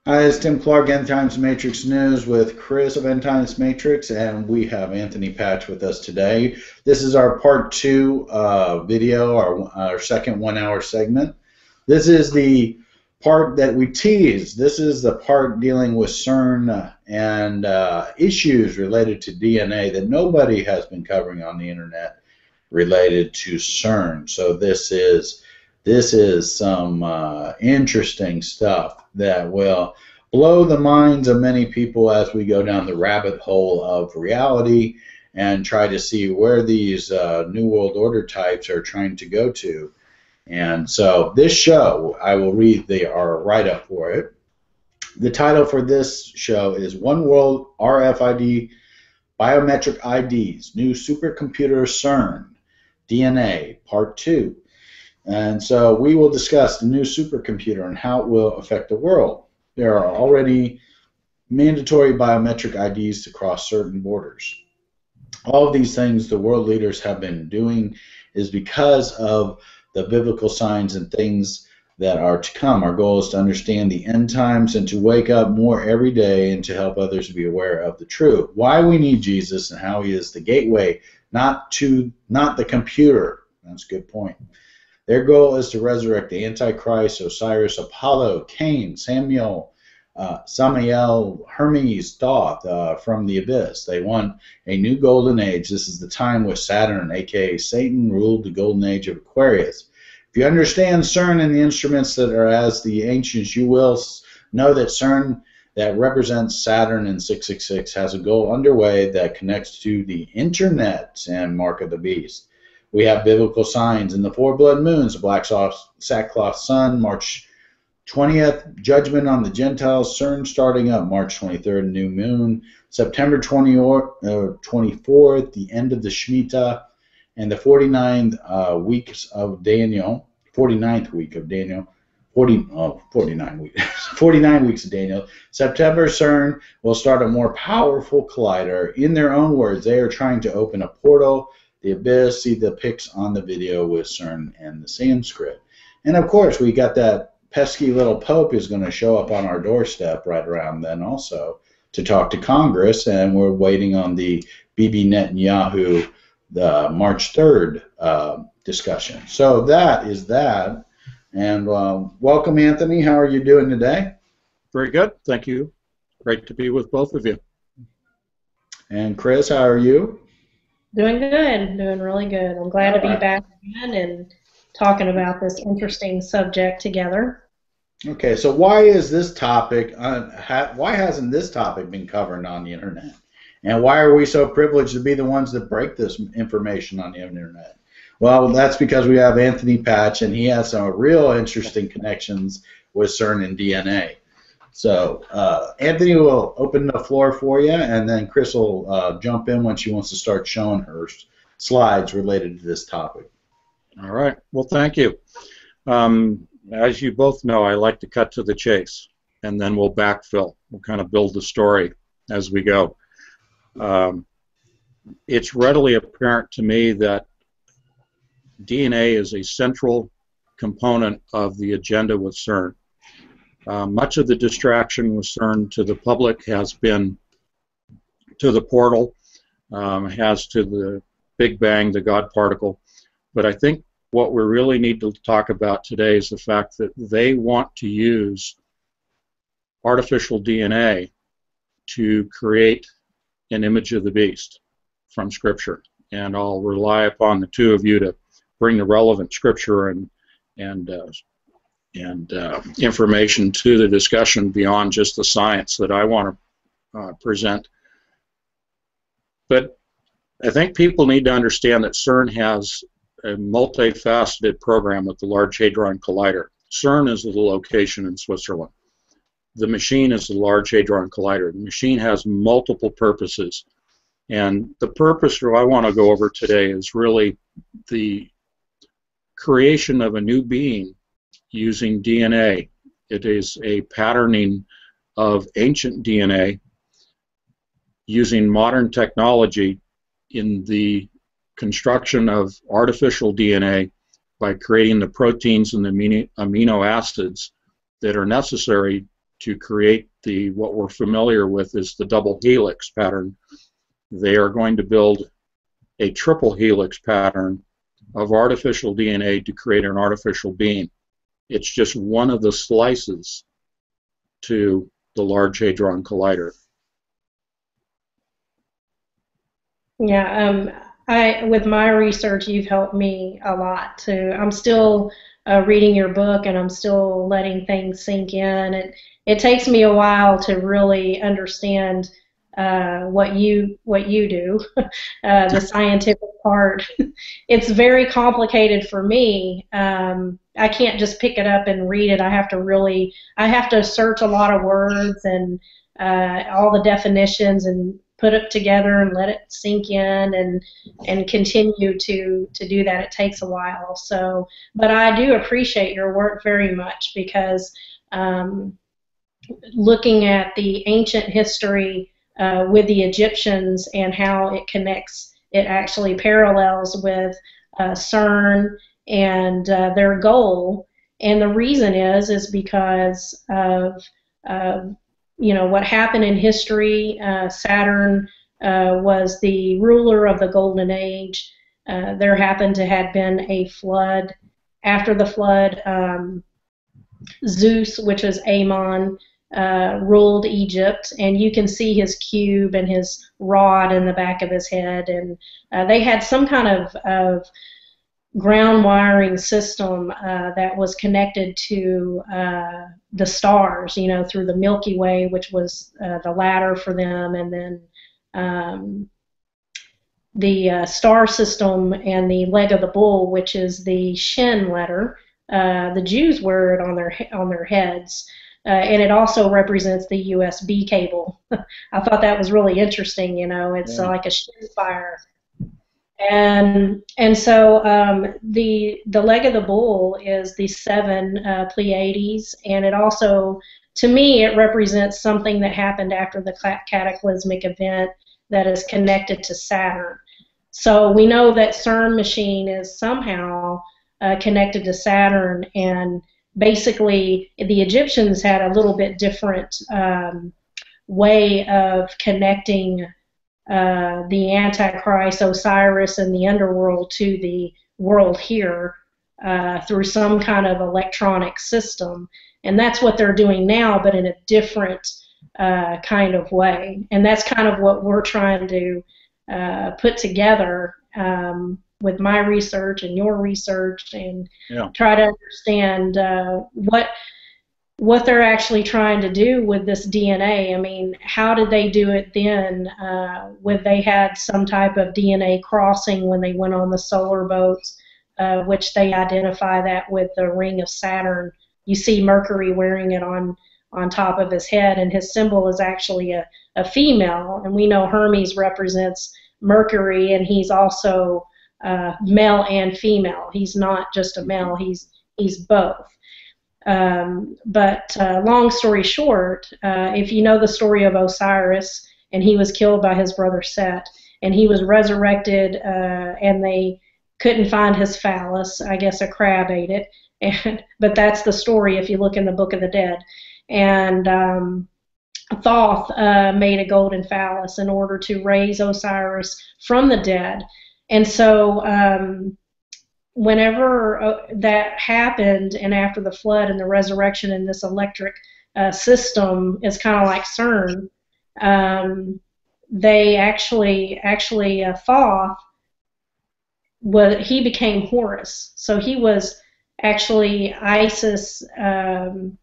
Hi, it's Tim Clark, End Times Matrix News with Chris of End Times Matrix, and we have Anthony Patch with us today. This is our part two video, our second 1 hour segment. This is the part that we teased. This is the part dealing with CERN and issues related to DNA that nobody has been covering on the internet related to CERN. So this is some interesting stuff that will blow the minds of many people as we go down the rabbit hole of reality and try to see where these New World Order types are trying to go to. And so this show, I will read our write-up for it. The title for this show is One World RFID Biometric IDs, New Supercomputer CERN, DNA, Part 2. And so we will discuss the new supercomputer and how it will affect the world. There are already mandatory biometric IDs to cross certain borders. All of these things the world leaders have been doing is because of the biblical signs and things that are to come. Our goal is to understand the end times and to wake up more every day and to help others be aware of the truth. Why we need Jesus and how he is the gateway, not the computer. That's a good point. Their goal is to resurrect the Antichrist, Osiris, Apollo, Cain, Samael, Hermes, Thoth from the abyss. They want a new golden age. This is the time with Saturn, a.k.a. Satan, ruled the golden age of Aquarius. If you understand CERN and the instruments that are as the ancients, you will know that CERN, that represents Saturn and 666, has a goal underway that connects to the internet and mark of the beast. We have biblical signs in the 4 blood moons, the black sackcloth sun, March 20th, judgment on the Gentiles, CERN starting up March 23rd, new moon, September 24th, the end of the Shemitah, and the 49th weeks of Daniel, 49th week of Daniel, 49 weeks, 49 weeks of Daniel. September, CERN will start a more powerful collider. In their own words, they are trying to open a portal. The abyss, see the pics on the video with CERN and the Sanskrit. And of course, we got that pesky little Pope is going to show up on our doorstep right around then also to talk to Congress, and we're waiting on the Bibi Netanyahu, the March 3rd discussion. So that is that. And welcome, Anthony. How are you doing today? Very good. Thank you. Great to be with both of you. And Chris, how are you? Doing good, doing really good. I'm glad to be back again and talking about this interesting subject together. Okay, so why is this topic, why hasn't this topic been covered on the internet? And why are we so privileged to be the ones that break this information on the internet? Well, that's because we have Anthony Patch, and he has some real interesting connections with CERN and DNA. So Anthony will open the floor for you, and then Chris will jump in when she wants to start showing her slides related to this topic. All right. Well, thank you. As you both know, I like to cut to the chase, and then we'll backfill. We'll kind of build the story as we go. It's readily apparent to me that DNA is a central component of the agenda with CERN. Much of the distraction with CERN to the public has been to the portal, has to the Big Bang, the God particle. But I think what we really need to talk about today is the fact that they want to use artificial DNA to create an image of the beast from Scripture. And I'll rely upon the two of you to bring the relevant Scripture and information to the discussion beyond just the science that I want to present. But I think people need to understand that CERN has a multifaceted program with the Large Hadron Collider. CERN is the location in Switzerland. The machine is the Large Hadron Collider. The machine has multiple purposes. And the purpose that I want to go over today is really the creation of a new being using DNA. It is a patterning of ancient DNA using modern technology in the construction of artificial DNA by creating the proteins and the amino acids that are necessary to create what we're familiar with is the double helix pattern. They are going to build a triple helix pattern of artificial DNA to create an artificial being. It's just one of the slices to the Large Hadron Collider. Yeah, with my research, you've helped me a lot too. I'm still reading your book, and I'm still letting things sink in. It takes me a while to really understand what you do, the scientific part. It's very complicated for me. I can't just pick it up and read it. I have to search a lot of words and all the definitions and put it together and let it sink in and continue to do that. It takes a while. So, but I do appreciate your work very much, because looking at the ancient history with the Egyptians and how it connects, it actually parallels with CERN and their goal. And the reason is because of what happened in history. Saturn was the ruler of the Golden Age. There happened to have been a flood. After the flood, Zeus, which was Amon, ruled Egypt, and you can see his cube and his rod in the back of his head. And they had some kind of ground wiring system that was connected to the stars, through the Milky Way, which was the ladder for them, and then the star system and the leg of the bull, which is the Shin letter. The Jews wear it on their heads, and it also represents the USB cable. I thought that was really interesting. It's like a Shin fire. And so the leg of the bull is the 7 Pleiades, and it also, to me, it represents something that happened after the cataclysmic event that is connected to Saturn. So we know that CERN machine is somehow connected to Saturn, and basically the Egyptians had a little bit different way of connecting the Antichrist, Osiris, and the underworld to the world here through some kind of electronic system. And that's what they're doing now, but in a different kind of way. And that's kind of what we're trying to put together with my research and your research, and try to understand what they're actually trying to do with this DNA. I mean, how did they do it then? When they had some type of DNA crossing when they went on the solar boats, which they identify that with the ring of Saturn. You see Mercury wearing it on top of his head, and his symbol is actually a female. And we know Hermes represents Mercury, and he's also male and female. He's not just a male, he's both. But long story short, if you know the story of Osiris, and he was killed by his brother Set, and he was resurrected, and they couldn't find his phallus. I guess a crab ate it. But that's the story if you look in the Book of the Dead. And Thoth made a golden phallus in order to raise Osiris from the dead. And so whenever that happened, and after the flood and the resurrection in this electric system is kind of like CERN, they actually Thoth, he became Horus. So he was actually Isis and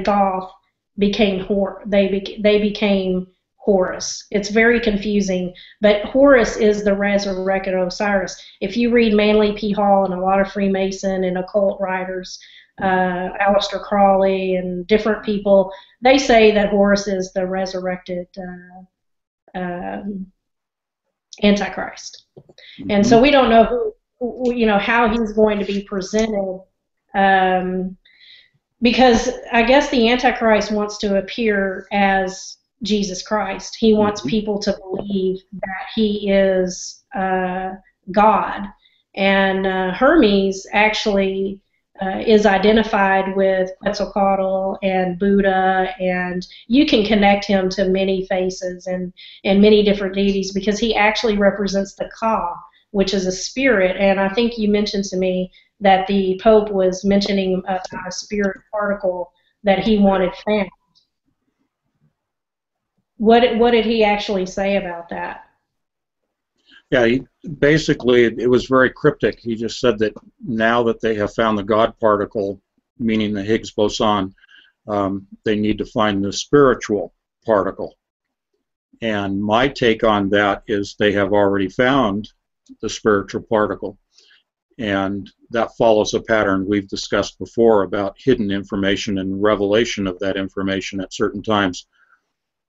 Thoth became they became Horus. It's very confusing, but Horus is the resurrected Osiris. If you read Manly P. Hall and a lot of Freemason and occult writers, Aleister Crowley and different people, they say that Horus is the resurrected Antichrist. Mm-hmm. And so we don't know how he's going to be presented, because I guess the Antichrist wants to appear as Jesus Christ. He wants people to believe that he is God. And Hermes actually is identified with Quetzalcoatl and Buddha, and you can connect him to many faces and many different deities because he actually represents the Ka, which is a spirit. And I think you mentioned to me that the Pope was mentioning about a spirit particle that he wanted found. What did he actually say about that? Yeah, basically it was very cryptic. He just said that now that they have found the God particle, meaning the Higgs boson, they need to find the spiritual particle. And my take on that is they have already found the spiritual particle. And that follows a pattern we've discussed before about hidden information and revelation of that information at certain times.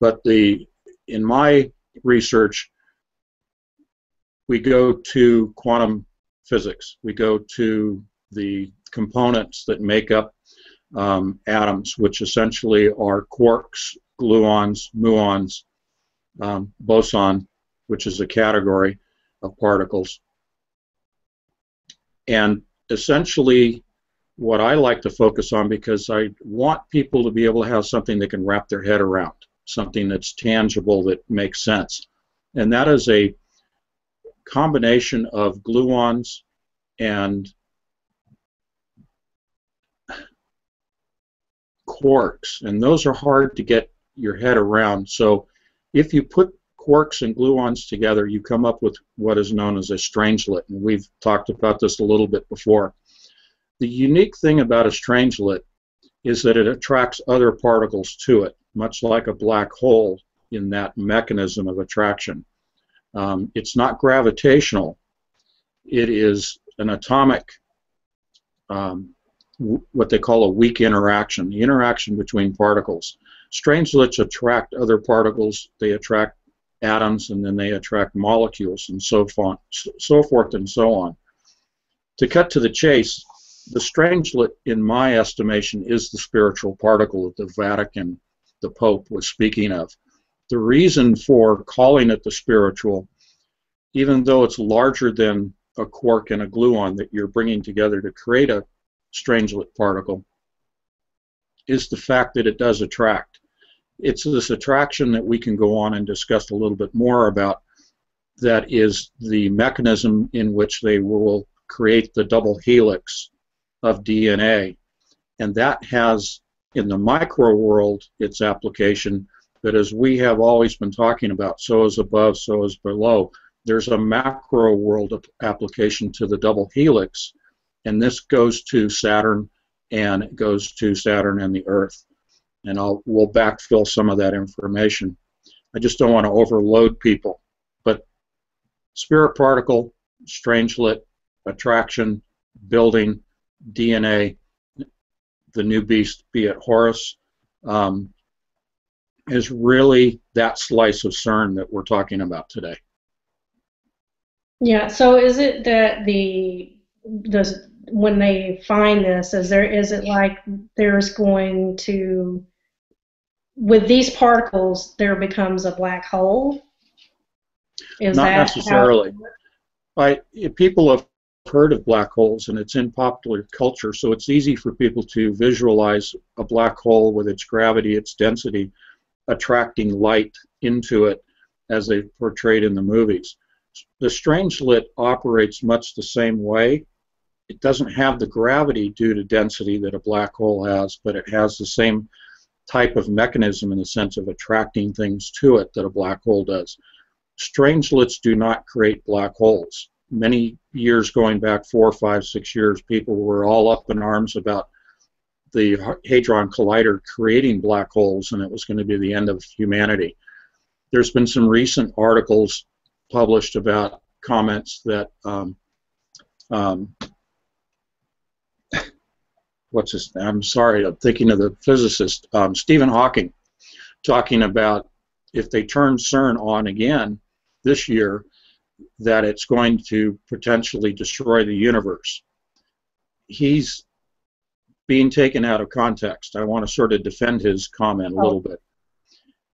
But in my research, we go to quantum physics. We go to the components that make up atoms, which essentially are quarks, gluons, muons, boson, which is a category of particles. And essentially what I like to focus on, because I want people to be able to have something they can wrap their head around, something that's tangible, that makes sense. And that is a combination of gluons and quarks, and those are hard to get your head around. So if you put quarks and gluons together, you come up with what is known as a strangelet, and we've talked about this a little bit before. The unique thing about a strangelet is that it attracts other particles to it, much like a black hole in that mechanism of attraction. It's not gravitational. It is an atomic, what they call a weak interaction, the interaction between particles. Strangelets attract other particles, they attract atoms, and then they attract molecules, and so forth and so on. To cut to the chase, the strangelet, in my estimation, is the spiritual particle that the Vatican, the Pope, was speaking of. The reason for calling it the spiritual, even though it's larger than a quark and a gluon that you're bringing together to create a strangelet particle, is the fact that it does attract. It's this attraction that we can go on and discuss a little bit more about, that is the mechanism in which they will create the double helix of DNA. And that has, in the micro world, its application. But as we have always been talking about, so is above, so is below. There's a macro world application to the double helix, and this goes to Saturn, and it goes to Saturn and the Earth. And we'll backfill some of that information. I just don't want to overload people. But spirit particle, strangelet, attraction, building, DNA, the new beast, be it Horus, is really that slice of CERN that we're talking about today. Yeah. So is it that when they find this, is it like there's going to, with these particles, there becomes a black hole? Is Not that necessarily. People have heard of black holes, and it's in popular culture, so it's easy for people to visualize a black hole with its gravity, its density, attracting light into it as they portrayed in the movies. The strangelet operates much the same way. It doesn't have the gravity due to density that a black hole has, but it has the same type of mechanism in the sense of attracting things to it that a black hole does. Strangelets do not create black holes. Many years going back, 4, 5, 6 years, people were all up in arms about the Hadron Collider creating black holes, and it was going to be the end of humanity. There's been some recent articles published about comments that what's his name? I'm sorry, I'm thinking of the physicist, Stephen Hawking, talking about if they turn CERN on again this year, that it's going to potentially destroy the universe. He's being taken out of context. I want to sort of defend his comment a little bit.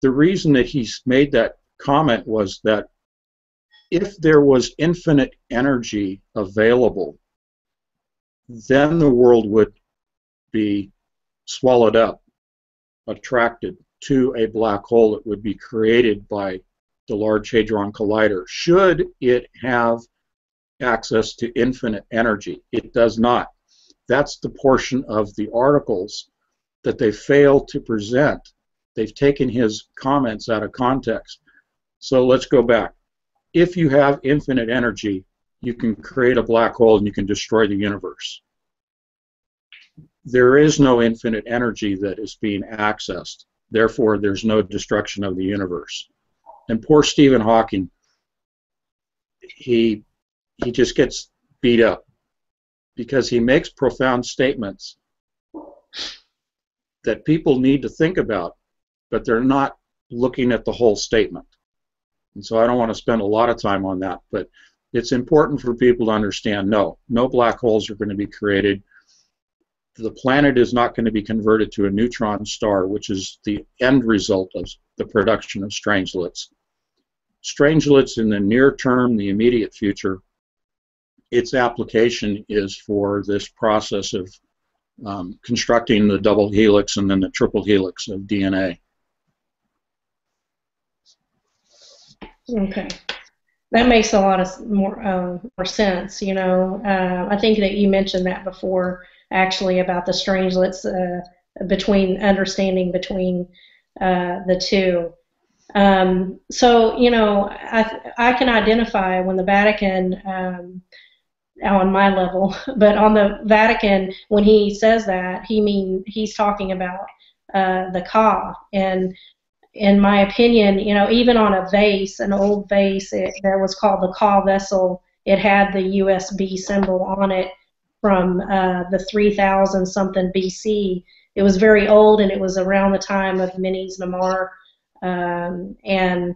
The reason that he's made that comment was that if there was infinite energy available, then the world would be swallowed up, attracted to a black hole that would be created by the Large Hadron Collider. Should it have access to infinite energy? It does not. That's the portion of the articles that they fail to present. They've taken his comments out of context. So let's go back. If you have infinite energy, you can create a black hole and you can destroy the universe. There is no infinite energy that is being accessed. Therefore, there's no destruction of the universe. And poor Stephen Hawking, he just gets beat up because he makes profound statements that people need to think about, but they're not looking at the whole statement. And so I don't want to spend a lot of time on that, but it's important for people to understand, no black holes are going to be created. The planet is not going to be converted to a neutron star, which is the end result of the production of strangelets. Strangelets in the near term, the immediate future, its application is for this process of constructing the double helix and then the triple helix of DNA. Okay. That makes a lot of more sense, you know. I think that you mentioned that before, actually, about the strangelets understanding between the two. So, you know, I can identify when the Vatican, on my level, but on the Vatican, when he says that, he's talking about the Ka. And in my opinion, you know, even on a vase, an old vase that was called the Ka vessel, it had the USB symbol on it from the 3000 something BC. It was very old, and it was around the time of Menes Namar, and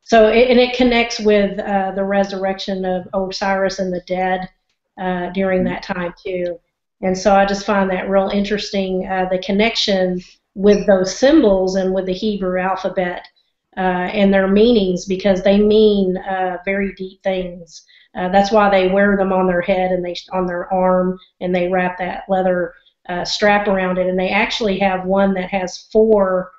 so it connects with the resurrection of Osiris and the dead during that time too. And so I just find that real interesting, the connection with those symbols and with the Hebrew alphabet and their meanings, because they mean very deep things. That's why they wear them on their head and on their arm, and they wrap that leather strap around it. And they actually have one that has 4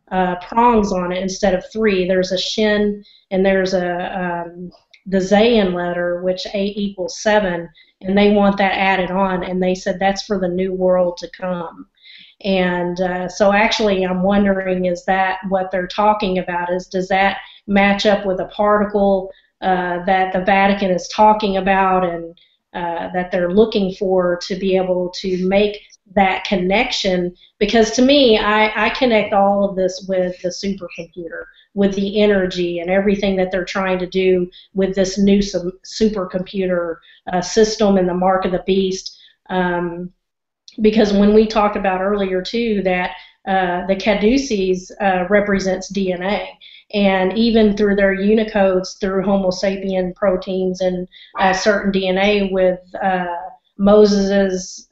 prongs on it instead of 3. There's a shin, and there's the Zayin letter, which 8 = 7, and they want that added on, and they said that's for the new world to come. And so actually I'm wondering, is that what they're talking about? Does that match up with a particle that the Vatican is talking about, and that they're looking for to be able to make that connection? Because to me, I connect all of this with the supercomputer, with the energy and everything that they're trying to do with this new supercomputer system and the mark of the beast. Because when we talked about earlier too that the caducees represents DNA, and even through their Unicodes, through Homo sapien proteins and certain DNA with Moses's,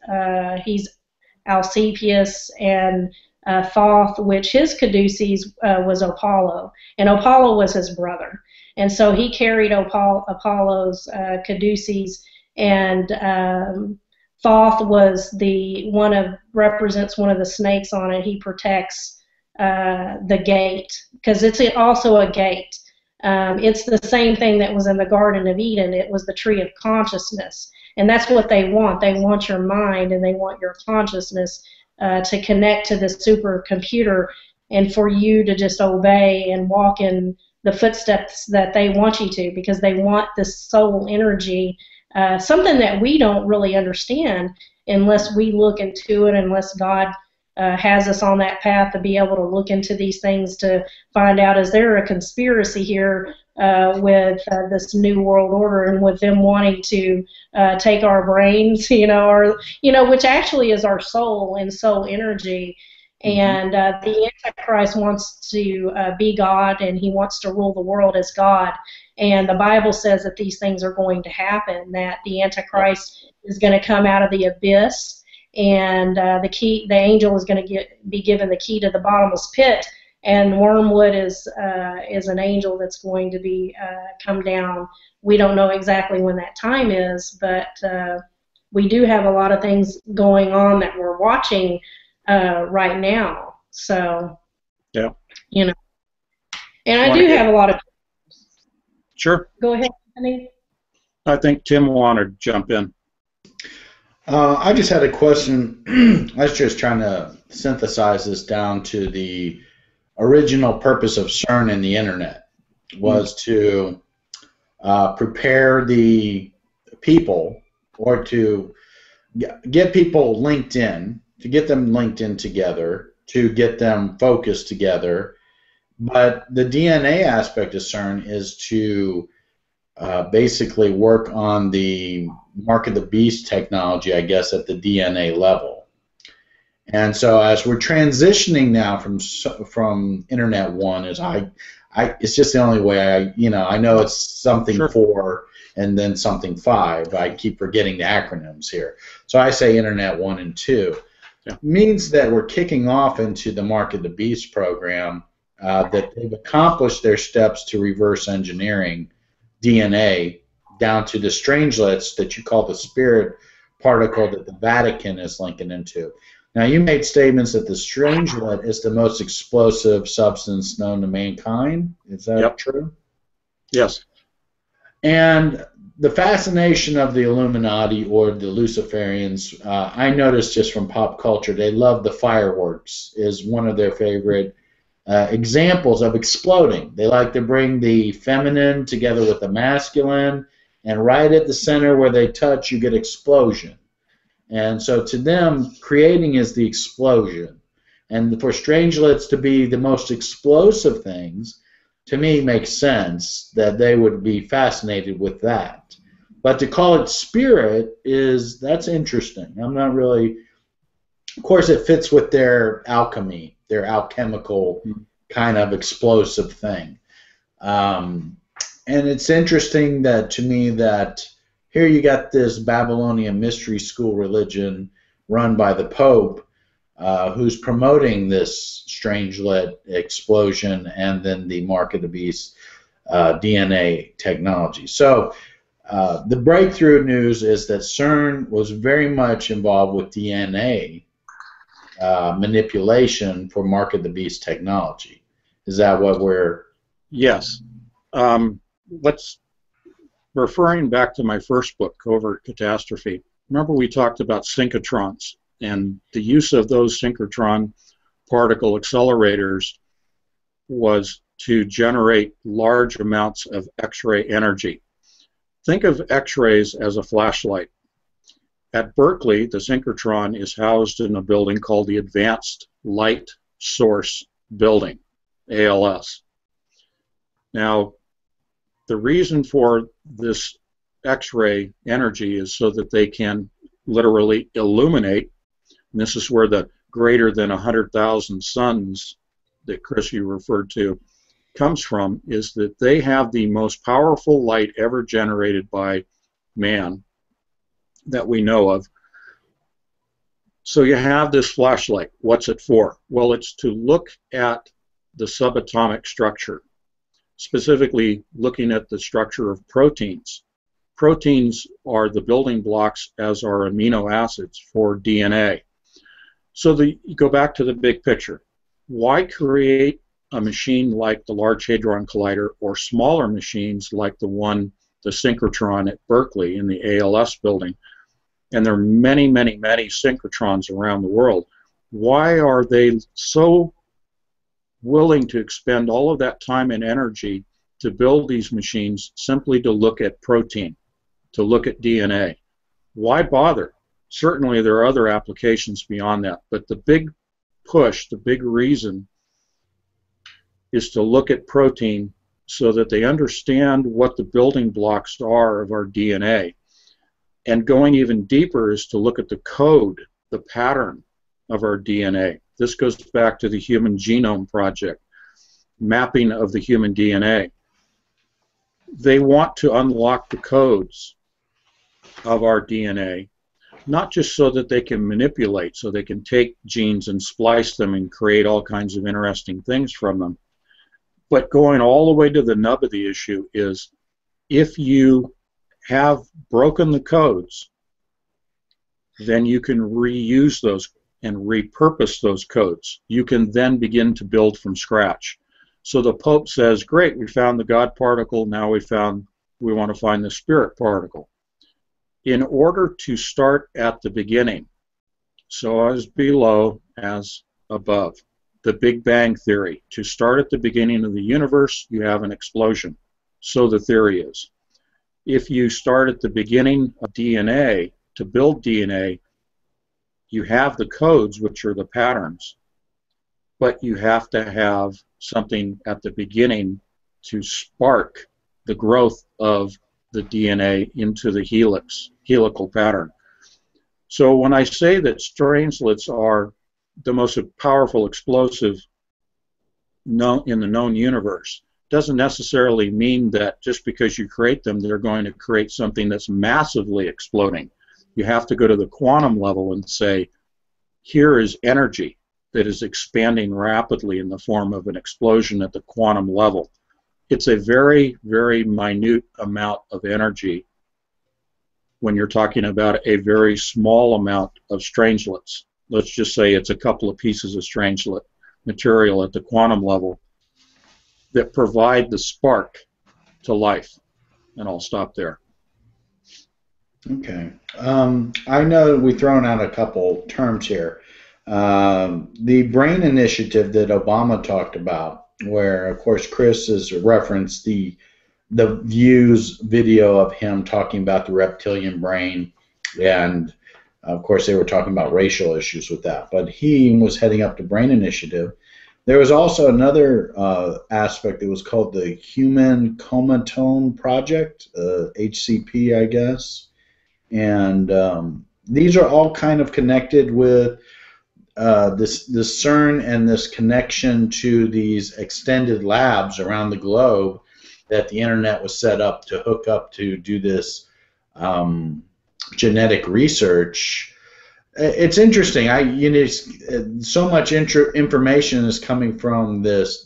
he's Alcipius, and Thoth, which his caducees was Apollo, and Apollo was his brother, and so he carried Apollo's caducees, and Thoth was represents one of the snakes on it. He protects the gate, because it's also a gate. It's the same thing that was in the Garden of Eden. It was the tree of consciousness, and that's what they want. They want your mind, and they want your consciousness to connect to the supercomputer, and for you to just obey and walk in the footsteps that they want you to, because they want this soul energy. Something that we don't really understand unless we look into it, unless God has us on that path to be able to look into these things to find out, is there a conspiracy here with this new world order, and with them wanting to take our brains, which actually is our soul and soul energy. And the Antichrist wants to be God, and he wants to rule the world as God. And the Bible says that these things are going to happen, that the Antichrist is going to come out of the abyss, and the angel is going to be given the key to the bottomless pit, and Wormwood is an angel that's going to be come down. We don't know exactly when that time is, but we do have a lot of things going on that we're watching right now. So, Yeah. you know, and I do have a lot of. Sure. Go ahead, Anthony. I think Tim wanted to jump in. I just had a question. I was just trying to synthesize this down to the original purpose of CERN and the internet was to prepare the people, or to get people linked in, to get them linked in together, to get them focused together. But the DNA aspect of CERN is to basically work on the mark of the beast technology, I guess, at the DNA level. And so as we're transitioning now from Internet 1, it's just the only way I know it's something Sure. 4 and then something 5. I keep forgetting the acronyms here. So I say Internet 1 and 2. Yeah. Means that we're kicking off into the Mark of the Beast program, that they've accomplished their steps to reverse engineering DNA down to the strangelets that you call the spirit particle that the Vatican is linking into. Now, you made statements that the strangelet is the most explosive substance known to mankind. Is that true? Yes. And the fascination of the Illuminati or the Luciferians, I noticed just from pop culture, they love the fireworks, is one of their favorite examples of exploding. They like to bring the feminine together with the masculine, and right at the center where they touch, you get explosion. And so to them, creating is the explosion. And for strangelets to be the most explosive things, to me, makes sense that they would be fascinated with that. But to call it spirit that's interesting. I'm not really, of course, it fits with their alchemy, their alchemical kind of explosive thing. And it's interesting that, to me, that here you got this Babylonian mystery school religion run by the Pope, who's promoting this strangelet explosion and then the Mark of the Beast DNA technology. So the breakthrough news is that CERN was very much involved with DNA manipulation for Mark of the Beast technology. Is that what we're... Yes. Referring back to my first book, Covert Catastrophe, remember we talked about synchrotrons and the use of those synchrotron particle accelerators was to generate large amounts of X-ray energy. Think of X-rays as a flashlight. At Berkeley, the synchrotron is housed in a building called the Advanced Light Source Building, ALS. Now, the reason for this X-ray energy is so that they can literally illuminate, and this is where the greater than 100,000 suns that Chris, you referred to, comes from, is that they have the most powerful light ever generated by man that we know of. So you have this flashlight. What's it for? Well, it's to look at the subatomic structure, specifically looking at the structure of proteins. Proteins are the building blocks, as are amino acids, for DNA. So you go back to the big picture. Why create a machine like the Large Hadron Collider or smaller machines like the synchrotron at Berkeley in the ALS building? And there are many, many, many synchrotrons around the world. Why are they so willing to expend all of that time and energy to build these machines simply to look at protein, to look at DNA? Why bother? Certainly there are other applications beyond that, but the big push, the big reason is to look at protein so that they understand what the building blocks are of our DNA. And going even deeper is to look at the code, the pattern of our DNA. This goes back to the Human Genome Project, mapping of the human DNA. They want to unlock the codes of our DNA, not just so that they can manipulate, so they can take genes and splice them and create all kinds of interesting things from them, but going all the way to the nub of the issue is, if you have broken the codes then you can reuse those and repurpose those codes. You can then begin to build from scratch. So the Pope says, great, we found the God particle, now we want to find the spirit particle. In order to start at the beginning, so as below, as above, the Big Bang theory, to start at the beginning of the universe, you have an explosion. So the theory is. If you start at the beginning of DNA, to build DNA, you have the codes, which are the patterns, but you have to have something at the beginning to spark the growth of the DNA into the helical pattern. So when I say that strangelets are the most powerful explosive in the known universe, doesn't necessarily mean that just because you create them, they're going to create something that's massively exploding. You have to go to the quantum level and say, here is energy that is expanding rapidly in the form of an explosion at the quantum level. It's a very, very minute amount of energy when you're talking about a very small amount of strangelets. Let's just say it's a couple of pieces of strangelet material at the quantum level that provide the spark to life. And I'll stop there. Okay. I know we've thrown out a couple terms here. The brain initiative that Obama talked about, where, of course, Chris has referenced the View's video of him talking about the reptilian brain, and, of course, they were talking about racial issues with that. But he was heading up the brain initiative. There was also another aspect that was called the Human Chromatome Project, HCP, I guess. And these are all kind of connected with this CERN and this connection to these extended labs around the globe that the internet was set up to hook up to do this genetic research. It's interesting. So much information is coming from these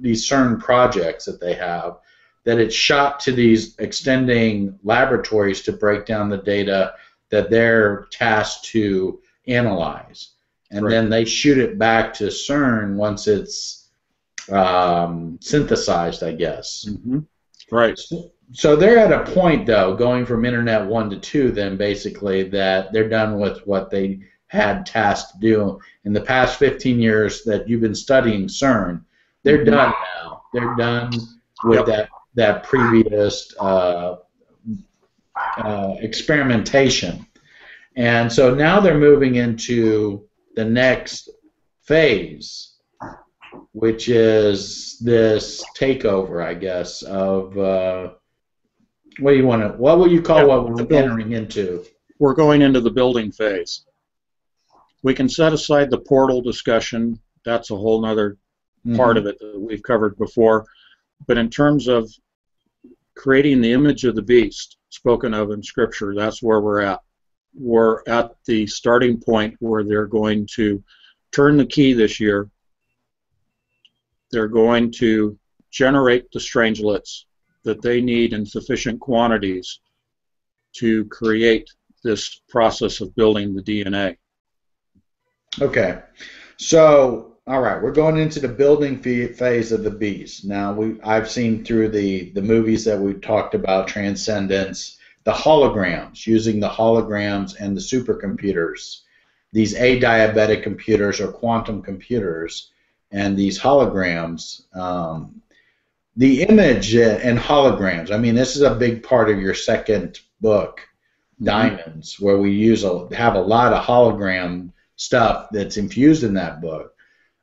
CERN projects that they have, that it's shot to these extending laboratories to break down the data that they're tasked to analyze, and right. Then they shoot it back to CERN once it's synthesized, I guess. Mm-hmm. Right. So they're at a point, though, going from Internet 1 to 2, then basically, that they're done with what they had tasked to do. In the past 15 years that you've been studying CERN, they're mm-hmm. done now. They're done with that previous experimentation. And so now they're moving into the next phase, which is this takeover, I guess, of what would you call what we're entering into? We're going into the building phase. We can set aside the portal discussion. That's a whole other part of it that we've covered before. But in terms of creating the image of the beast spoken of in Scripture, that's where we're at. We're at the starting point where they're going to turn the key this year. They're going to generate the strangelets that they need in sufficient quantities to create this process of building the DNA. Okay. So, all right, we're going into the building phase of the beast. Now, I've seen through the movies that we've talked about, Transcendence, the holograms, using the holograms and the supercomputers, these adiabatic computers or quantum computers, and these holograms. The image and holograms, I mean, this is a big part of your second book, Diamonds, where we have a lot of hologram stuff that's infused in that book.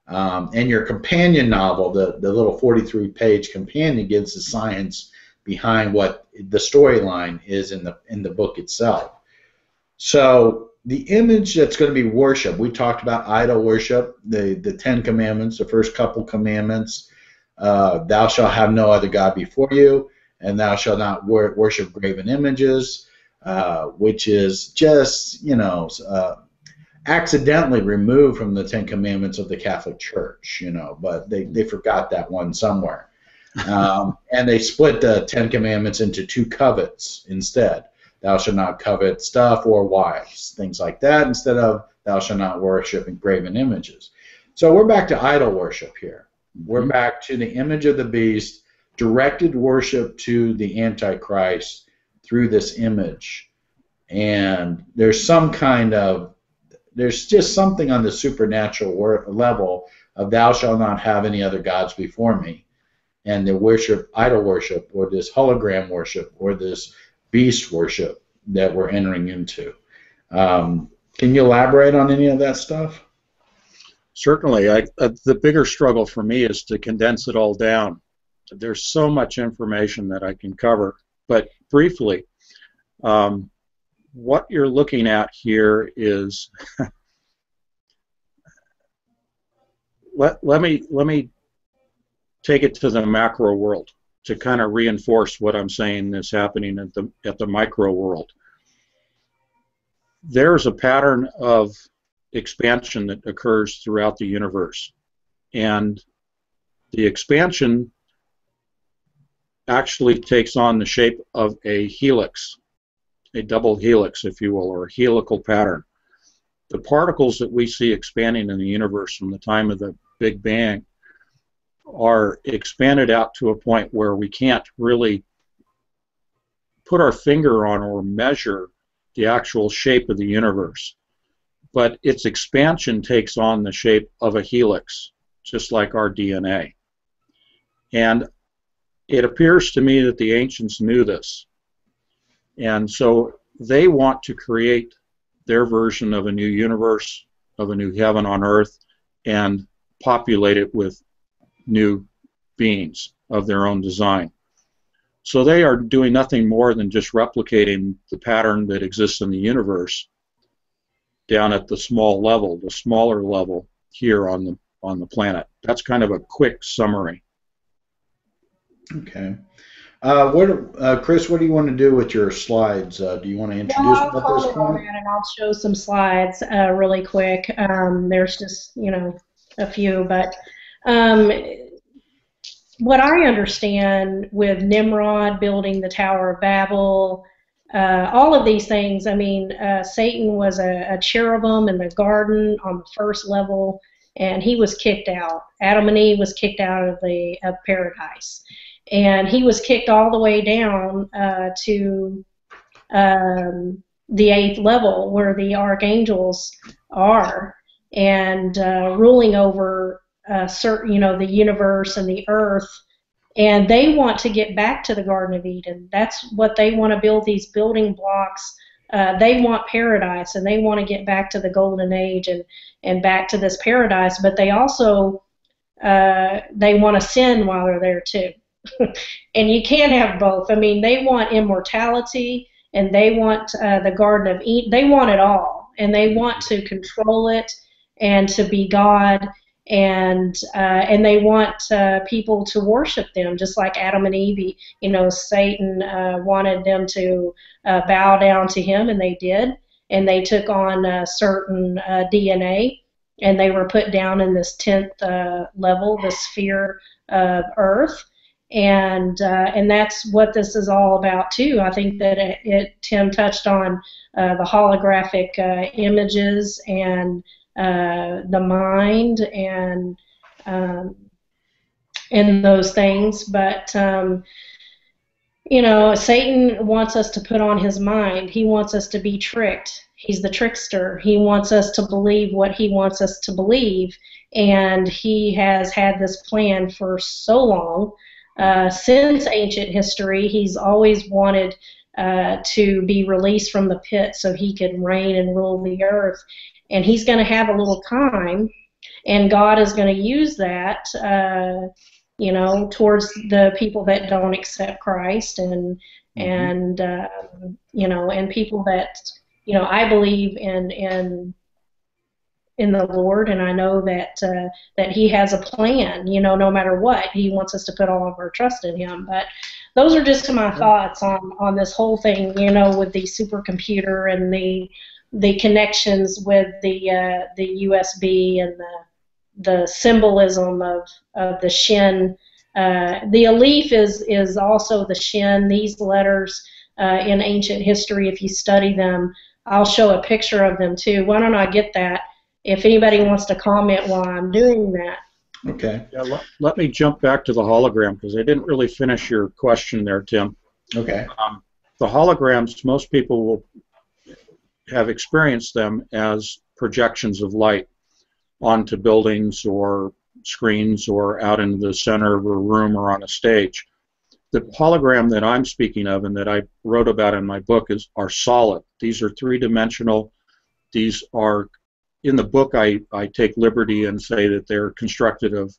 And your companion novel, the little 43-page companion, gives the science behind what the storyline is in the book itself. So the image that's going to be worship, we talked about idol worship, the 10 Commandments, the first couple commandments. Thou shalt have no other God before you, and thou shalt not worship graven images, which is just, accidentally removed from the 10 Commandments of the Catholic Church, but they forgot that one somewhere. And they split the 10 Commandments into 2 covets instead. thou shalt not covet stuff or wives, things like that, instead of thou shalt not worship graven images. So we're back to idol worship here. We're back to the image of the beast, directed worship to the Antichrist through this image. And there's just something on the supernatural level of thou shalt not have any other gods before me. And the idol worship, or this hologram worship, or this beast worship that we're entering into. Can you elaborate on any of that stuff? Certainly. The bigger struggle for me is to condense it all down. There's so much information that I can cover. But briefly, what you're looking at here is let me take it to the macro world to kind of reinforce what I'm saying is happening at the micro world. There's a pattern of expansion that occurs throughout the universe, and the expansion actually takes on the shape of a helix, a double helix, if you will, or a helical pattern. The particles that we see expanding in the universe from the time of the Big Bang are expanded out to a point where we can't really put our finger on or measure the actual shape of the universe. But its expansion takes on the shape of a helix, just like our DNA. And it appears to me that the ancients knew this. And so they want to create their version of a new universe, of a new heaven on earth, and populate it with new beings of their own design. So they are doing nothing more than just replicating the pattern that exists in the universe down at the small level, the smaller level here on the planet. That's kind of a quick summary. Okay. Chris, what do you want to do with your slides? Do you want to introduce them at this point? And I'll show some slides really quick. There's just, a few, but what I understand with Nimrod building the Tower of Babel, all of these things, I mean, Satan was a cherubim in the garden on the first level, and he was kicked out. Adam and Eve was kicked out of paradise. And he was kicked all the way down to the 8th level, where the archangels are, and ruling over the universe and the earth. And they want to get back to the Garden of Eden. That's what they want to build, these building blocks. They want paradise, and they want to get back to the golden age and back to this paradise. But they also they want to sin while they're there too. And you can't have both. I mean, they want immortality, and they want the Garden of Eden. They want it all, and they want to control it and to be God. And they want people to worship them, just like Adam and Eve. Satan wanted them to bow down to him, and they did. And they took on certain DNA, and they were put down in this 10th level, the sphere of Earth. And that's what this is all about too. I think that Tim touched on the holographic images and the mind and those things. But Satan wants us to put on his mind. He wants us to be tricked. He's the trickster. He wants us to believe what he wants us to believe, and he has had this plan for so long. Since ancient history, he's always wanted to be released from the pit so he could reign and rule the earth. And he's going to have a little time, and God is going to use that, towards the people that don't accept Christ, and people that, I believe in the Lord, and I know that He has a plan. No matter what, He wants us to put all of our trust in Him. But those are just my thoughts on this whole thing. With the supercomputer and the connections with the USB and the symbolism of the Shin. The Aleph is also the Shin. These letters in ancient history if you study them. I'll show a picture of them too. Why don't I get that if anybody wants to comment while I'm doing that? Okay. Yeah, let me jump back to the hologram because I didn't really finish your question there, Tim. Okay. The holograms, most people will have experienced them as projections of light onto buildings or screens or out in the center of a room or on a stage. The hologram that I'm speaking of and that I wrote about in my book are solid. These are three-dimensional. These are, in the book, I take liberty and say that they're constructed of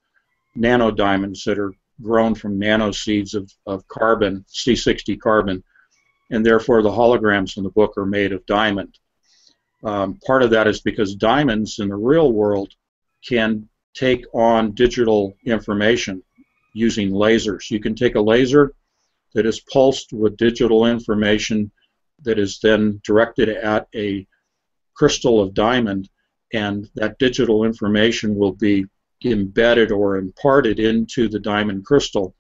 nanodiamonds that are grown from nanoseeds of carbon, C60 carbon, and therefore the holograms in the book are made of diamond. Part of that is because diamonds in the real world can take on digital information using lasers. You can take a laser that is pulsed with digital information that is then directed at a crystal of diamond, and that digital information will be embedded or imparted into the diamond crystal,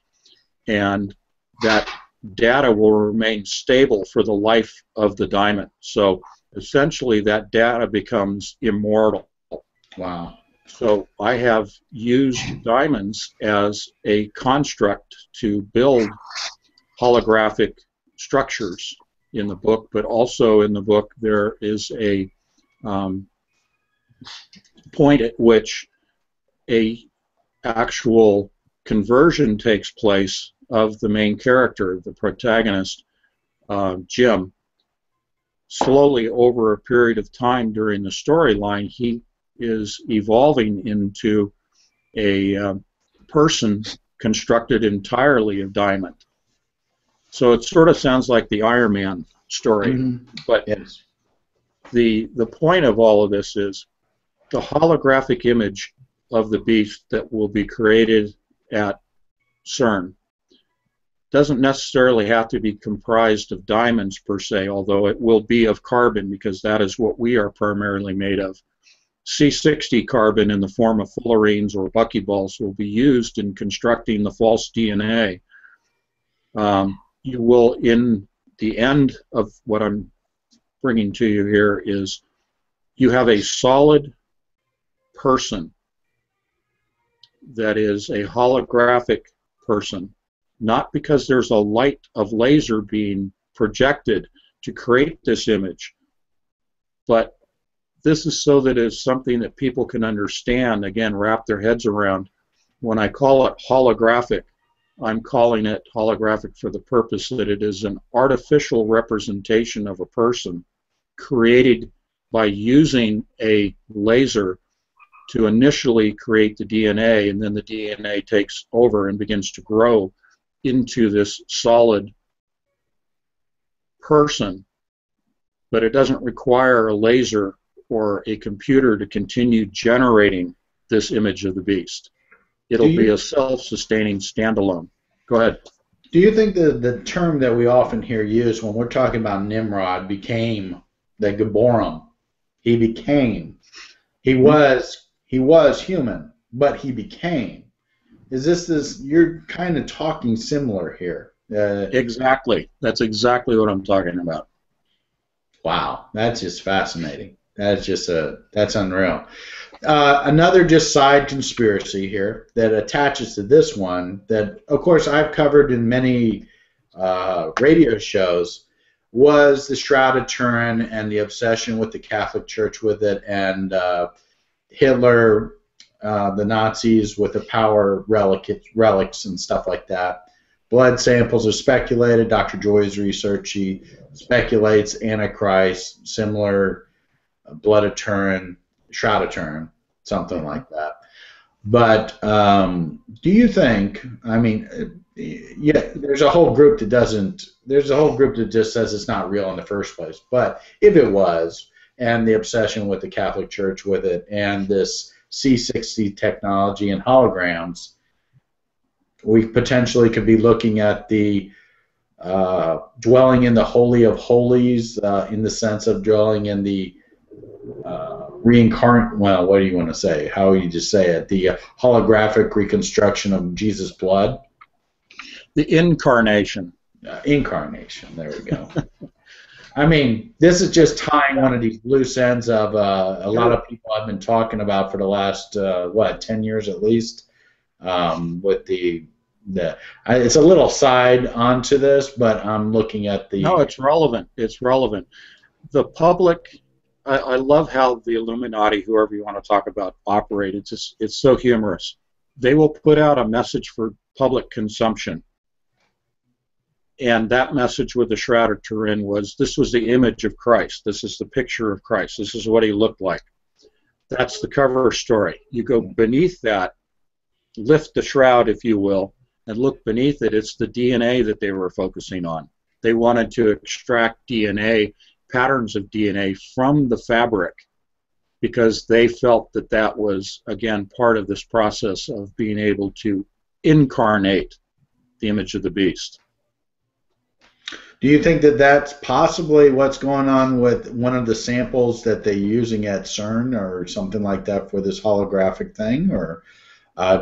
and that data will remain stable for the life of the diamond. So essentially that data becomes immortal. Wow. So I have used diamonds as a construct to build holographic structures in the book, but also in the book there is a point at which a actual conversion takes place of the main character, the protagonist, Jim. Slowly over a period of time during the storyline, he is evolving into a person constructed entirely of diamond. So it sort of sounds like the Iron Man story, but yes. The point of all of this is the holographic image of the beast that will be created at CERN doesn't necessarily have to be comprised of diamonds per se, although it will be of carbon because that is what we are primarily made of. C60 carbon in the form of fullerenes or buckyballs will be used in constructing the false DNA. You will, in the end of what I'm bringing to you here, is you have a solid person that is a holographic person, not because there's a light of laser being projected to create this image, but this is so that it's something that people can understand, again, wrap their heads around. When I call it holographic, I'm calling it holographic for the purpose that it is an artificial representation of a person created by using a laser to initially create the DNA, and then the DNA takes over and begins to grow into this solid person. But it doesn't require a laser or a computer to continue generating this image of the beast. It'll be a self-sustaining standalone. Go ahead. Do you think the term that we often hear used when we're talking about Nimrod became the Geborim? He became. He was human, but he became. Is this you're kind of talking similar here? Exactly. That's exactly what I'm talking about. Wow, that's just fascinating. That's unreal. Another just side conspiracy here that attaches to this one that, of course, I've covered in many radio shows was the Shroud of Turin and the obsession with the Catholic Church with it, and Hitler, the Nazis with the power relics and stuff like that. Blood samples are speculated. Dr. Joy's research, she speculates Antichrist, similar Blood of Turin, Shroud of Turin, something like that. But do you think, I mean, yeah, there's a whole group that doesn't, there's a whole group that just says it's not real in the first place. But if it was, and the obsession with the Catholic Church with it, and this C60 technology and holograms, we potentially could be looking at the dwelling in the Holy of Holies in the sense of dwelling in the reincarnate, well, what do you want to say? How would you just say it? The holographic reconstruction of Jesus' blood? The incarnation. Incarnation. There we go. I mean, this is just tying one of these loose ends of a lot of people I've been talking about for the last 10 years at least. With it's a little side onto this, but I'm looking at the. No, it's relevant. It's relevant. The public. I love how the Illuminati, whoever you want to talk about, operate. It's so humorous. They will put out a message for public consumption. And that message with the Shroud of Turin was, this was the image of Christ. This is the picture of Christ. This is what he looked like. That's the cover story. You go beneath that, lift the shroud, if you will, and look beneath it. It's the DNA that they were focusing on. They wanted to extract DNA, patterns of DNA from the fabric, because they felt that that was, again, part of this process of being able to incarnate the image of the beast. Do you think that that's possibly what's going on with one of the samples that they're using at CERN or something like that for this holographic thing? Or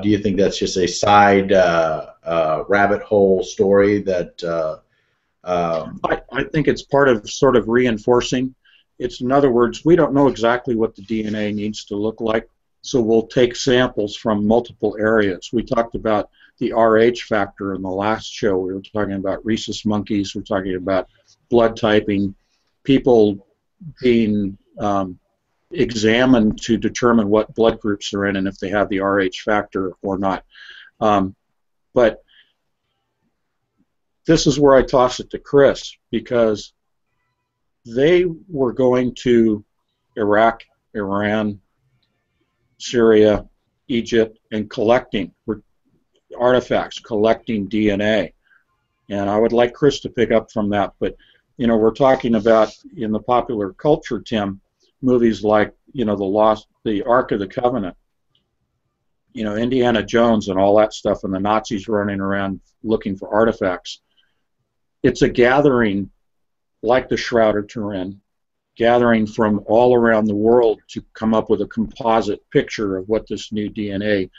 do you think that's just a side rabbit hole story that... I think it's part of sort of reinforcing. It's, in other words, we don't know exactly what the DNA needs to look like, so we'll take samples from multiple areas. We talked about the RH factor in the last show. We were talking about rhesus monkeys. We're talking about blood typing, people being examined to determine what blood groups they're in and if they have the RH factor or not. But this is where I toss it to Chris, because they were going to Iraq, Iran, Syria, Egypt, and collecting artifacts, collecting DNA. And I would like Chris to pick up from that. But, you know, we're talking about, in the popular culture, Tim, movies like, you know, the Ark of the Covenant, you know, Indiana Jones and all that stuff, and the Nazis running around looking for artifacts. It's a gathering like the Shroud of Turin, gathering from all around the world to come up with a composite picture of what this new DNA,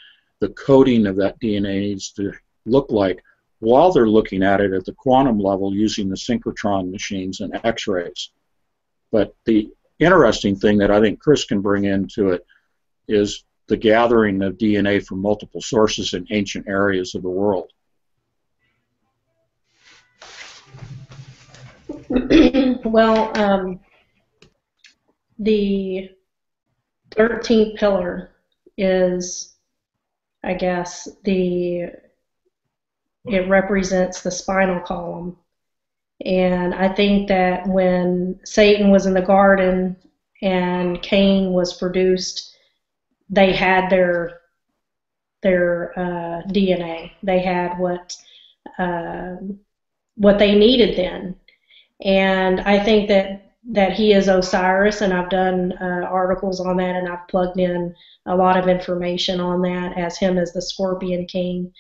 the coding of that DNA needs to look like, while they're looking at it at the quantum level using the synchrotron machines and X-rays. But the interesting thing that I think Chris can bring into it is the gathering of DNA from multiple sources in ancient areas of the world. Well, the 13th pillar is, I guess, it represents the spinal column. And I think that when Satan was in the garden and Cain was produced, they had their DNA. They had what they needed then. And I think that he is Osiris, and I've done articles on that, and I've plugged in a lot of information on that as him as the Scorpion King.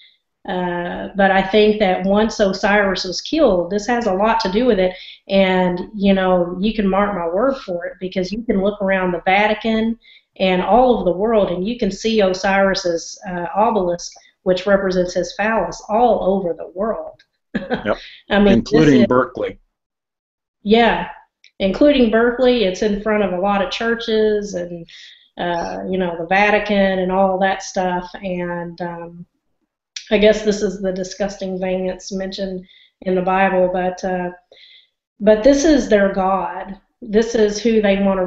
But I think that once Osiris was killed, this has a lot to do with it. And, you know, you can mark my word for it, because you can look around the Vatican and all over the world, and you can see Osiris's obelisk, which represents his phallus, all over the world. Yep. I mean, including Berkeley. Yeah, including Berkeley. It's in front of a lot of churches and, you know, the Vatican and all that stuff. And I guess this is the disgusting thing that's mentioned in the Bible, but this is their God. This is who they want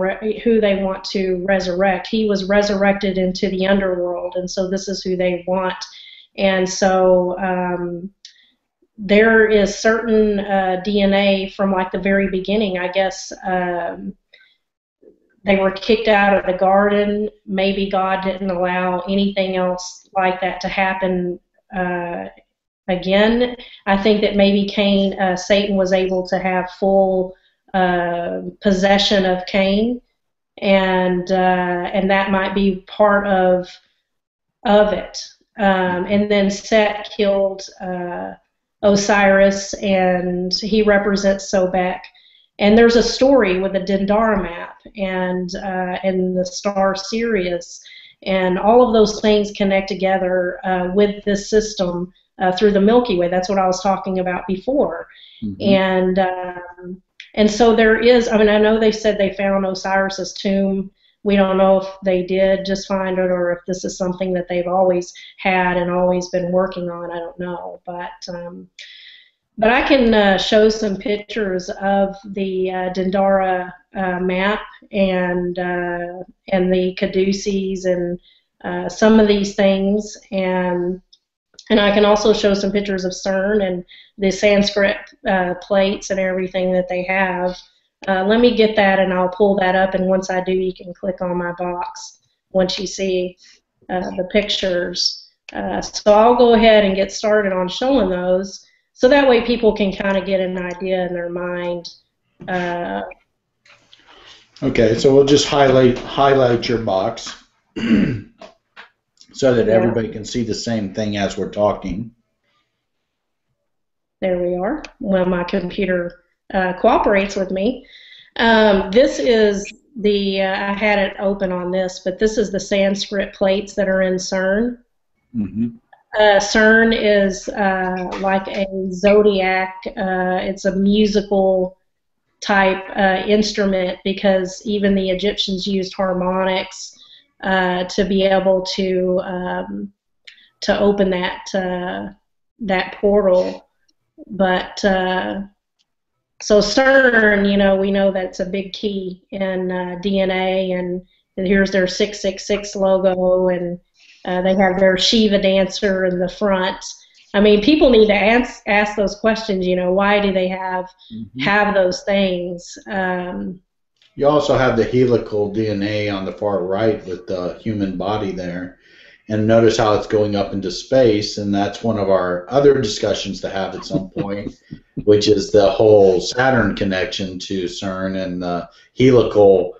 to resurrect. He was resurrected into the underworld, and so this is who they want. And so there is certain DNA from like the very beginning. I guess they were kicked out of the garden. Maybe God didn't allow anything else like that to happen again. I think that maybe Satan was able to have full possession of Cain, and that might be part of it. And then Set killed Osiris, and he represents Sobek. And there's a story with the Dendara map and the star Sirius, and all of those things connect together with this system through the Milky Way. That's what I was talking about before. And so there is, I mean, I know they said they found Osiris's tomb. We don't know if they did just find it or if this is something that they've always had and always been working on. I don't know. But I can show some pictures of the Dendara map and the caducees and some of these things, and I can also show some pictures of CERN and the Sanskrit plates and everything that they have. Let me get that, and I'll pull that up, and once I do, you can click on my box once you see the pictures. So I'll go ahead and get started on showing those, so that way people can kind of get an idea in their mind. Okay, so we'll just highlight your box so that everybody can see the same thing as we're talking. There we are. Well, my computer cooperates with me. This is the, I had it open on this, but this is the Sanskrit plates that are in CERN. CERN is like a zodiac. It's a musical type instrument, because even the Egyptians used harmonics to be able to open that portal. But so CERN, you know, we know that's a big key in DNA, and here's their 666 logo, and they have their Shiva dancer in the front. I mean, people need to ask those questions, you know, why do they have those things? You also have the helical DNA on the far right with the human body there. And notice how it's going up into space, and that's one of our other discussions to have at some point, which is the whole Saturn connection to CERN and the helical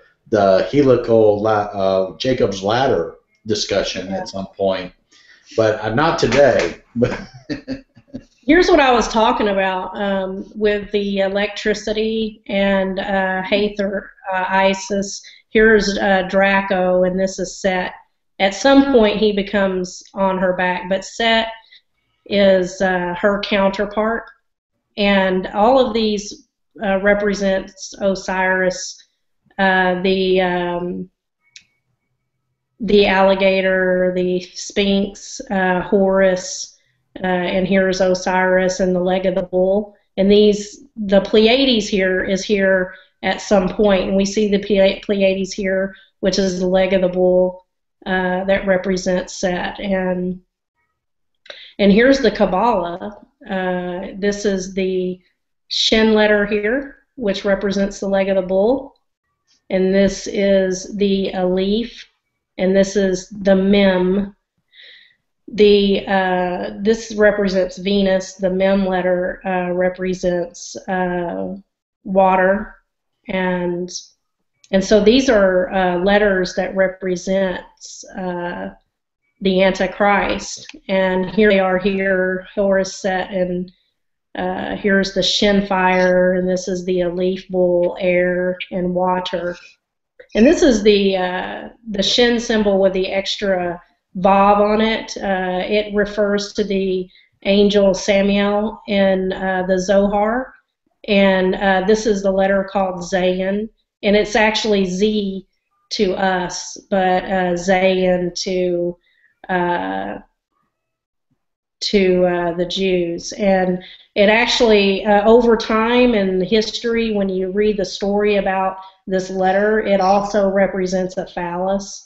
Jacob's ladder discussion at some point, but not today. Here's what I was talking about with the electricity and Hathor, Isis. Here's Draco, and this is Set. At some point, he becomes on her back, but Set is her counterpart, and all of these represents Osiris, the alligator, the Sphinx, Horus, and here's Osiris and the leg of the bull. And the Pleiades is here at some point, and we see the Pleiades here, which is the leg of the bull that represents Set. And here's the Kabbalah. This is the Shin letter here, which represents the leg of the bull, and this is the Aleph, and this is the Mem. This represents Venus. The Mem letter represents water, and so these are letters that represent the Antichrist. And here they are here, Horus, Set, and here's the Shin fire, and this is the Aleph bull, air and water. And this is the Shin symbol with the extra Vav on it. It refers to the angel Samiel in the Zohar. And this is the letter called Zayin. And it's actually Z to us, but Zayin to the Jews. And it actually, over time in history, when you read the story about this letter, it also represents a phallus.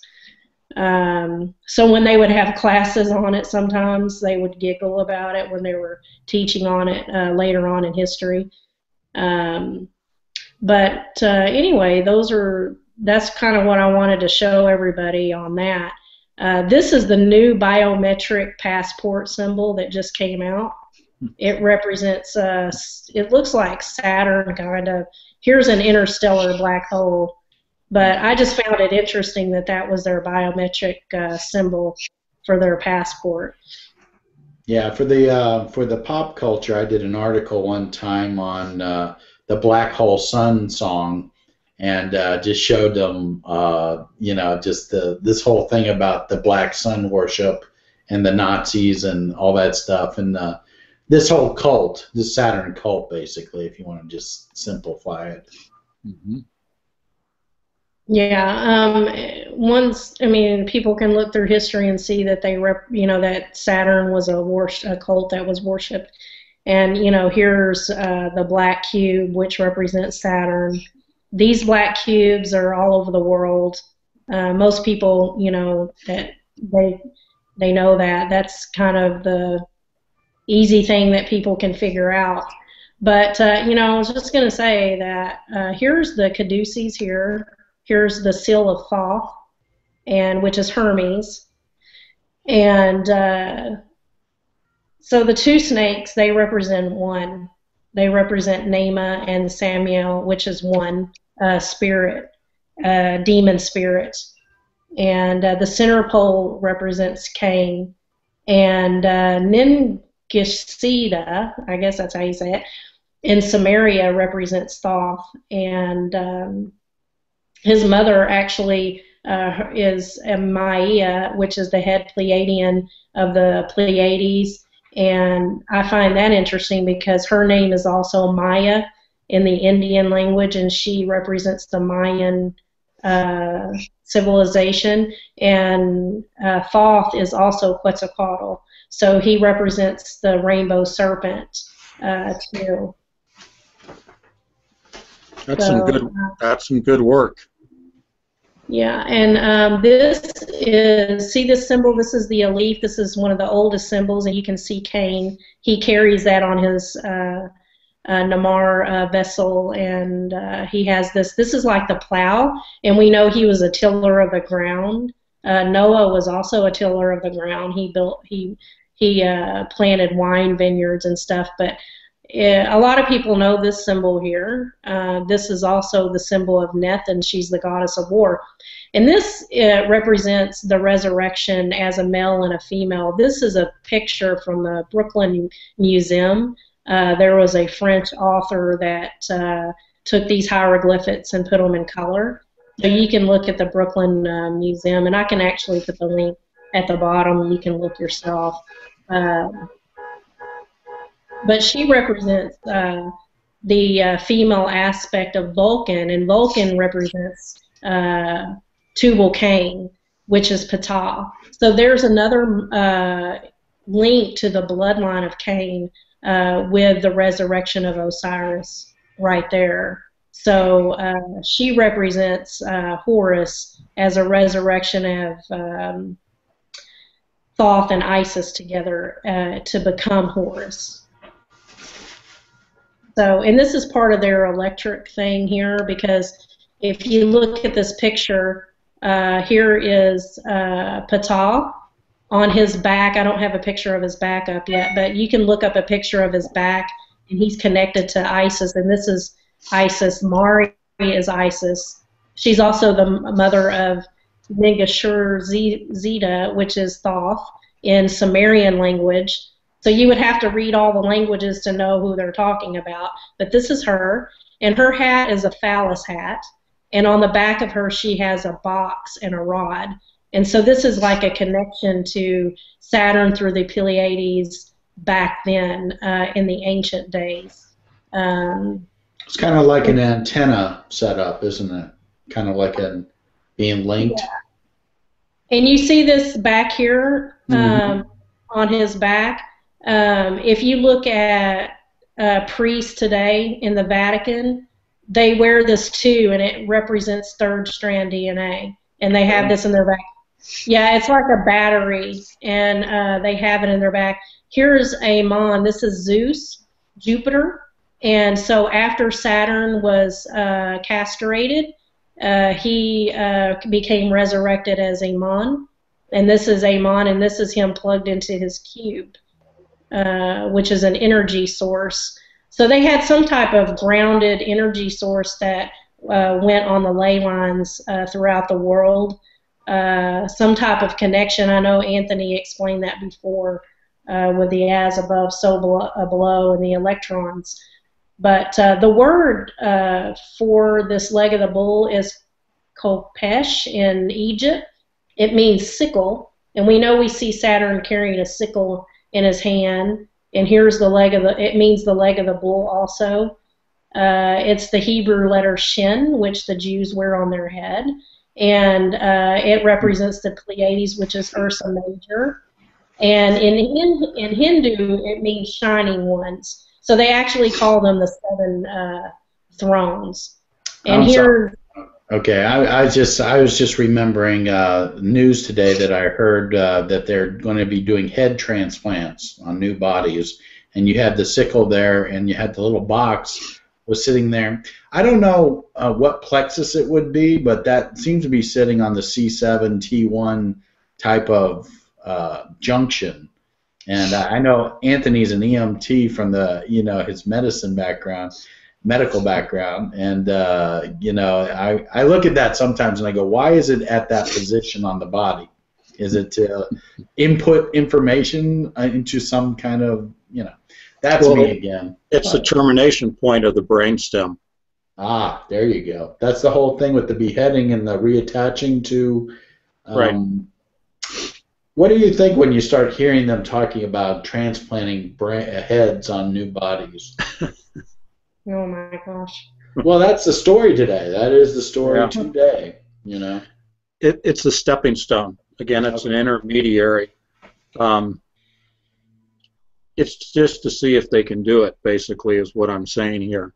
So when they would have classes on it, sometimes they would giggle about it when they were teaching on it later on in history. But anyway, that's kind of what I wanted to show everybody on that. This is the new biometric passport symbol that just came out. It represents, it looks like Saturn, kind of. Here's an interstellar black hole. But I just found it interesting that that was their biometric symbol for their passport. Yeah, for the pop culture, I did an article one time on the Black Hole Sun song, and just showed them, you know, just this whole thing about the black sun worship and the Nazis and all that stuff, and this whole cult, this Saturn cult, basically, if you want to just simplify it. Mm-hmm. Yeah. Once, I mean, people can look through history and see that that Saturn was a cult that was worshipped. And, here's the black cube, which represents Saturn. These black cubes are all over the world. Most people, that they know that. That's kind of the easy thing that people can figure out. But, I was just going to say that here's the caduceus here. Here's the seal of Thoth, which is Hermes. And so the two snakes, they represent one. They represent Nema and Samael, which is one spirit, demon spirit. And the center pole represents Cain. And Ningisida, I guess that's how you say it, in Samaria represents Thoth. And his mother actually is Maia, which is the head Pleiadian of the Pleiades. And I find that interesting because her name is also Maya in the Indian language, and she represents the Mayan civilization. And Thoth is also Quetzalcoatl, so he represents the rainbow serpent too. That's some good work. Yeah, and this is, see this symbol? This is the Aleph. This is one of the oldest symbols, and you can see Cain. He carries that on his Namar vessel, and he has this. This is like the plow, and we know he was a tiller of the ground. Noah was also a tiller of the ground. He planted wine vineyards and stuff, but a lot of people know this symbol here. This is also the symbol of Neth, and she's the goddess of war. And this represents the resurrection as a male and a female. This is a picture from the Brooklyn Museum. There was a French author that took these hieroglyphics and put them in color. So you can look at the Brooklyn Museum, and I can actually put the link at the bottom. You can look yourself. But she represents the female aspect of Vulcan, and Vulcan represents Tubal Cain, which is Ptah. So there's another link to the bloodline of Cain with the resurrection of Osiris right there. So she represents Horus as a resurrection of Thoth and Isis together to become Horus. So, and this is part of their electric thing here, because if you look at this picture, here is Ptah on his back. I don't have a picture of his back up yet, but you can look up a picture of his back, and he's connected to Isis, and this is Isis. Mari is Isis. She's also the mother of Ningishur-Zeta, which is Thoth in Sumerian language. So you would have to read all the languages to know who they're talking about. But this is her, and her hat is a phallus hat. And on the back of her, she has a box and a rod. And so this is like a connection to Saturn through the Pleiades back then in the ancient days. It's kind of like an antenna setup, isn't it? Kind of like being linked. Yeah. And you see this back here on his back. If you look at priests today in the Vatican, they wear this too, and it represents third strand DNA. And they have this in their back. Yeah, it's like a battery, and they have it in their back. Here's Amon. This is Zeus, Jupiter. And so after Saturn was castrated, he became resurrected as Amon. And this is Amon, and this is him plugged into his cube, which is an energy source. So they had some type of grounded energy source that went on the ley lines throughout the world. Some type of connection. I know Anthony explained that before with the as above, so below, and the electrons. But the word for this leg of the bull is Kopesh in Egypt. It means sickle, And we see Saturn carrying a sickle in his hand, and here's the leg of it means the leg of the bull also. It's the Hebrew letter Shin, which the Jews wear on their head, and it represents the Pleiades, which is Ursa Major. And in Hindu, it means shining ones. So they actually call them the seven thrones. And here. Okay, I was just remembering news today that I heard that they're going to be doing head transplants on new bodies, and you had the sickle there, and you had the little box was sitting there. I don't know what plexus it would be, but that seems to be sitting on the C7 T1 type of junction. And I know Anthony's an EMT from the his medical background, and I look at that sometimes and I go, why is it at that position on the body? Is it to input information into some kind of That's me again. It's the termination point of the brainstem. Ah, there you go. That's the whole thing with the beheading and the reattaching to. Right. What do you think when you start hearing them talking about transplanting heads on new bodies? Oh my gosh. Well, that's the story today. That is the story today. It's a stepping stone. Again, it's an intermediary. It's just to see if they can do it, basically, is what I'm saying here.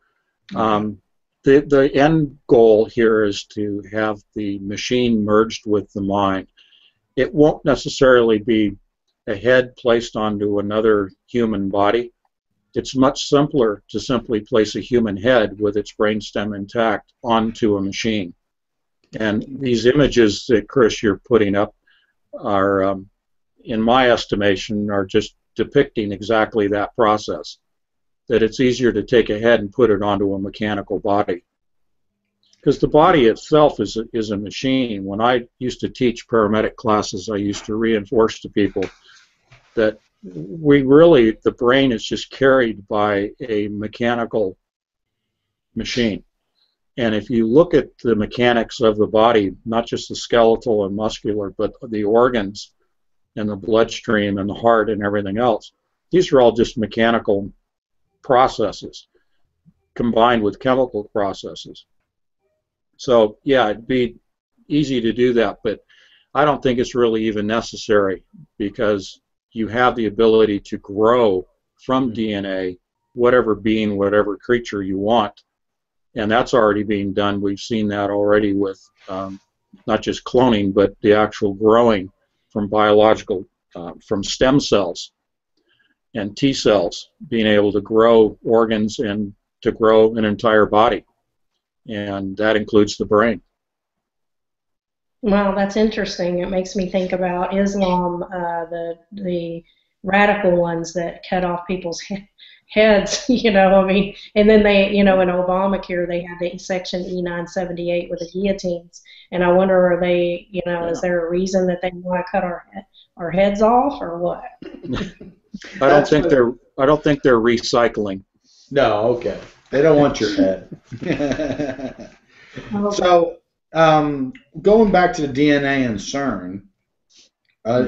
The end goal here is to have the machine merged with the mind. It won't necessarily be a head placed onto another human body. It's much simpler to simply place a human head with its brainstem intact onto a machine. And these images that, Chris, you're putting up are, in my estimation, are just depicting exactly that process, that it's easier to take a head and put it onto a mechanical body. Because the body itself is a machine. When I used to teach paramedic classes, I used to reinforce to people that the brain is just carried by a mechanical machine. And if you look at the mechanics of the body, not just the skeletal and muscular, but the organs and the bloodstream and the heart and everything else, these are all just mechanical processes combined with chemical processes. So yeah, it'd be easy to do that, but I don't think it's really even necessary, because you have the ability to grow from DNA whatever being, whatever creature you want, and that's already being done. We've seen that already with not just cloning, but the actual growing from biological, from stem cells and T cells, being able to grow organs and to grow an entire body. And that includes the brain. Well, that's interesting. It makes me think about Islam, the radical ones that cut off people's heads, and then they, in Obamacare, they had the Section E978 with the guillotines, and I wonder, are they, is there a reason that they want to cut our heads off, or what? I don't think they're recycling. No, okay. They don't want your head. So, going back to the DNA and CERN,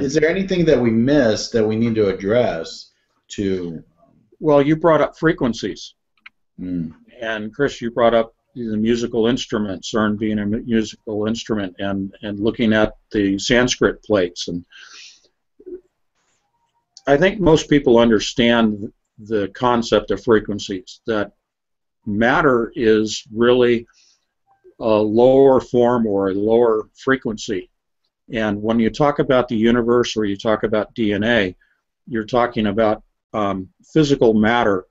is there anything that we missed that we need to address to? Well, you brought up frequencies. And Chris, you brought up the musical instrument, CERN being a musical instrument, and looking at the Sanskrit plates. And I think most people understand the concept of frequencies, that matter is really a lower form or a lower frequency. And when you talk about the universe or you talk about DNA, you're talking about physical matter,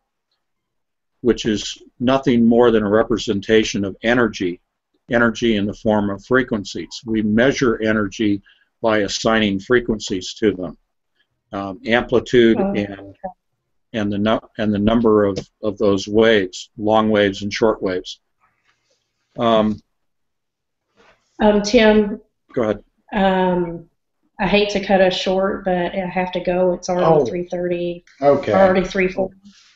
which is nothing more than a representation of energy in the form of frequencies. We measure energy by assigning frequencies to them, amplitude and the number of those waves, long waves and short waves. Tim. Go ahead. I hate to cut us short, but I have to go. It's already 3:30. Okay. Already 3:40.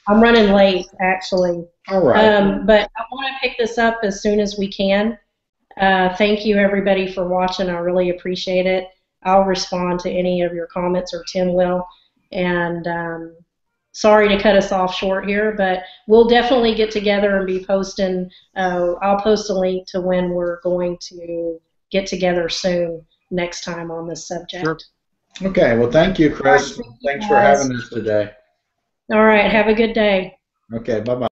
I'm running late, actually. All right. But I want to pick this up as soon as we can. Thank you, everybody, for watching. I really appreciate it. I'll respond to any of your comments, or Tim will. And sorry to cut us off short here, but we'll definitely get together and be posting. I'll post a link to when we're going to get together soon next time on this subject. Sure. Okay, well, thank you, Chris. All right, Thanks for having us today. All right, have a good day. Okay, bye-bye.